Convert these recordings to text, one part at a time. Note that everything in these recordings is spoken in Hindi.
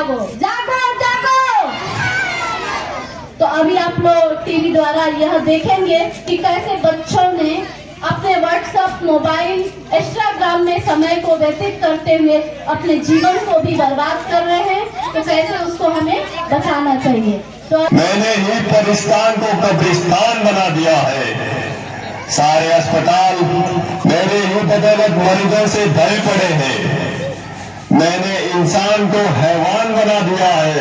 जागो जागो जागो। तो अभी आप लोग टीवी द्वारा यह देखेंगे कि कैसे बच्चों ने अपने व्हाट्सएप, मोबाइल, इंस्टाग्राम में समय को व्यतीत करते हुए अपने जीवन को भी बर्बाद कर रहे हैं। तो कैसे उसको हमें बचाना चाहिए। तो मैंने ही पाकिस्तान को कब्रिस्तान बना दिया है। सारे अस्पताल मेरे ही बदौलत मरीजों से भरे पड़े हैं। मैंने इंसान को हैवान बना दिया है।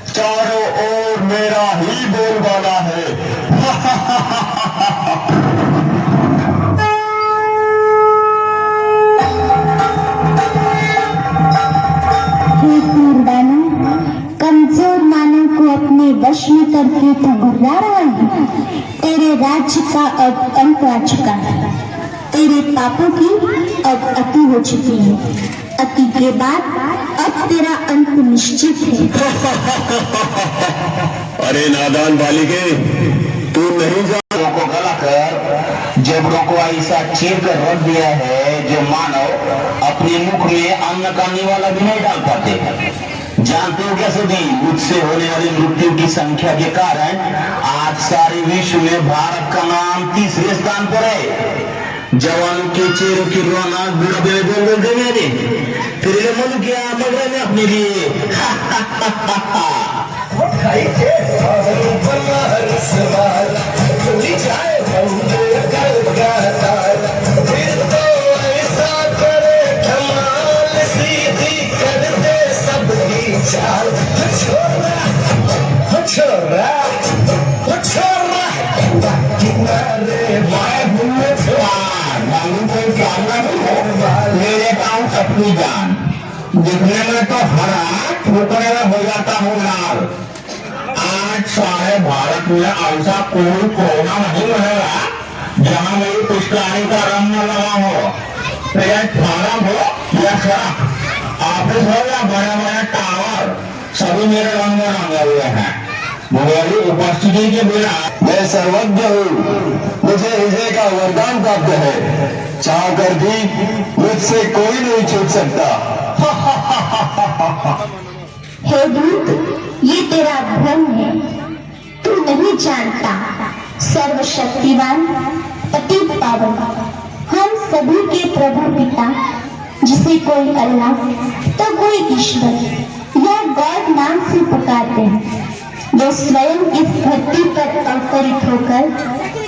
चारों ओर मेरा ही बोलबाला है। कमजोर मानव को अपने वश में करके ठगुर्रा रहा है। तेरे राज्य का अब अंत आ चुका है। तेरे पापों की अब अति हो चुकी है। अति के बाद अब तेरा अंत निश्चित है। अरे नादान बालिके, तू नहीं जान को गला कर जबड़ों को ऐसा चीर कर रख दिया है जो मानव अपने मुख में अन्न का निवाला भी नहीं डाल पाते। जानते हो कैसे भी मुझसे होने वाली मृत्यु की संख्या के कारण आज सारे विश्व में भारत का नाम तीसरे स्थान पर है। जवान के चेहरों की रौनक बुढ़ापे में बोल बोलते मेरे फिर ये मन क्या मगर में अपने लिए मेरे पाँव अपनी जान दिखने में तो हरा ठोकने में हो जाता हूँ लाल। आज सारे भारत में ऐसा कोई कोना नहीं रहेगा जहाँ मेरी पुष्कारी का रंग न लगा हो। प्लेटफार्म हो या सड़क, ऑफिस हो या बड़े बड़े टावर, सभी मेरे रंग में रंगे हुए हैं। मेरी उपस्थिति के बिना मैं सर्वज्ञ हूँ। मुझे हृदय का वरदान प्राप्त है। चाह कर भी मुझसे कोई नहीं छूट सकता। हे दूत, ये तेरा भ्रम है। तू नहीं जानता सर्वशक्तिवान अतीत पावन हम सभी के प्रभु पिता, जिसे कोई अल्लाह तो कोई ईश्वर या गॉड नाम से पुकारते हैं, जो स्वयं इस धरती पर अवतरित होकर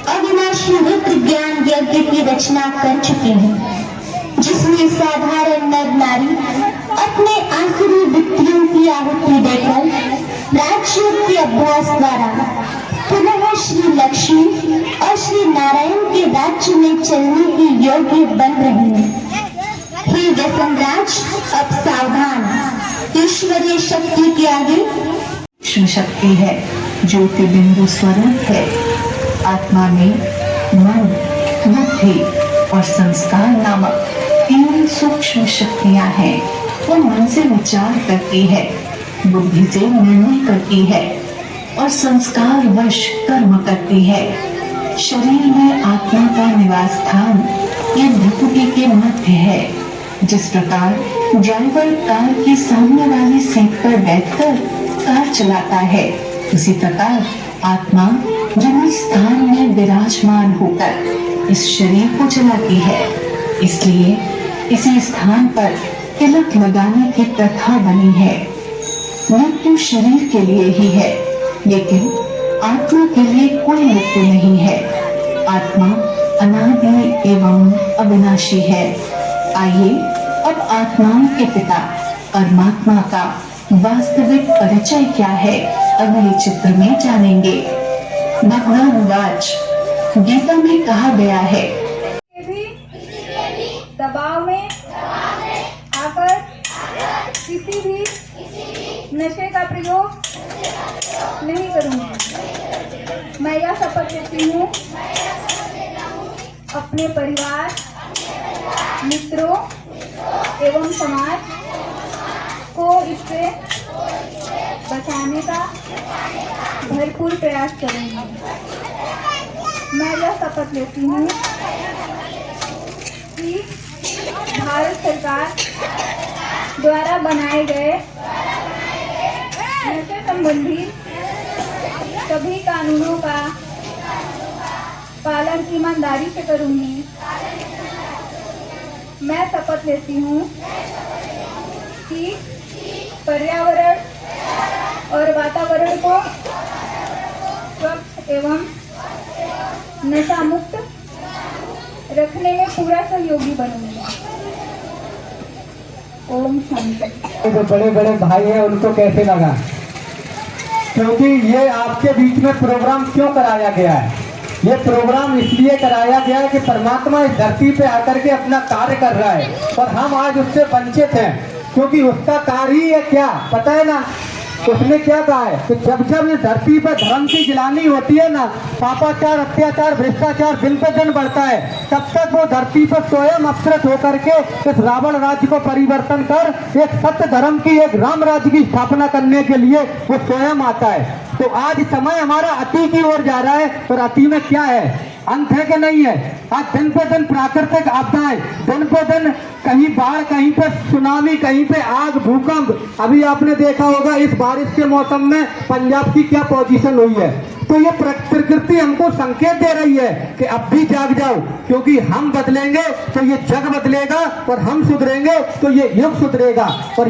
अविनाशी रुद्र ज्ञान यज्ञ की रचना कर चुके हैं, जिसमें साधारण नर नारी अपने आसुरी वृत्तियों की आहुति देकर राज्यों के अभ्यास द्वारा पुनः श्री लक्ष्मी और श्री नारायण के राज्य में चलने के योग्य बन रहे हैं। हे व्यसनराज, अब सावधान। ईश्वरीय शक्ति के आगे सूक्ष्म शक्ति है, ज्योति बिंदु स्वरूप है। आत्मा में मन, बुद्धि और संस्कार नामक 3 सूक्ष्म शक्तियां हैं। वो मन से विचार करती है, बुद्धि से निर्णय करती है और संस्कार वश कर्म करती है। शरीर में आत्मा का निवास स्थान ये भ्रुकुटी के मध्य है। जिस प्रकार ड्राइवर कार की सामने वाली सीट पर बैठकर कार चलाता है, उसी प्रकार आत्मा जन्म स्थान में विराजमान होकर इस शरीर को चलाती है। इसलिए इसी स्थान पर तिलक लगाने की प्रथा बनी है। मृत्यु शरीर के लिए ही है, लेकिन आत्मा के लिए कोई मृत्यु नहीं है। आत्मा अनादि एवं अविनाशी है। आइए अब आत्माओं के पिता परमात्मा का वास्तविक परिचय क्या है अगले चित्र में जानेंगे। भगवान वाच गीता में कहा गया है, दबाव में आकर किसी भी नशे का प्रयोग नहीं करूंगी। मैं यह शपथ लेती हूँ अपने परिवार, मित्रों एवं समाज को इससे बचाने का भरपूर प्रयास करूंगी। मैं यह शपथ लेती हूँ कि भारत सरकार द्वारा बनाए गए संबंधी सभी कानूनों का पालन ईमानदारी से करूंगी। मैं शपथ लेती हूँ कि पर्यावरण और वातावरण को स्वच्छ एवं नशा मुक्त रखने में पूरा सहयोगी बनूंगी। ओम शांति। जो बड़े बड़े भाई हैं उनको कैसे लगा, क्योंकि ये आपके बीच में प्रोग्राम क्यों कराया गया है? ये प्रोग्राम इसलिए कराया गया है कि परमात्मा इस धरती पे आकर के अपना कार्य कर रहा है और हम आज उससे वंचित हैं, क्योंकि उसका कार्य ही है क्या पता है ना? उसने क्या कहा है कि जब जब इस धरती पर धर्म की गिलानी होती है ना, पापाचार, अत्याचार, भ्रष्टाचार दिन पे दिन बढ़ता है, तब तक वो धरती पर स्वयं अवतरित होकर के इस रावण राज्य को परिवर्तन कर एक सत्य धर्म की, एक राम राज्य की स्थापना करने के लिए वो स्वयं आता है। तो आज समय हमारा अति की ओर जा रहा है, और अति में क्या है? अंत है कि नहीं है? आज दिन पे दिन प्राकृतिक आपदाएं, दिन पे दिन कहीं बाढ़, कहीं पे सुनामी, कहीं पे आग, भूकंप। अभी आपने देखा होगा इस बारिश के मौसम में पंजाब की क्या पोजीशन हुई है। तो ये प्रकृति हमको संकेत दे रही है कि अब भी जाग जाओ, क्योंकि हम बदलेंगे तो ये जग बदलेगा, और हम सुधरेंगे तो ये युग सुधरेगा। और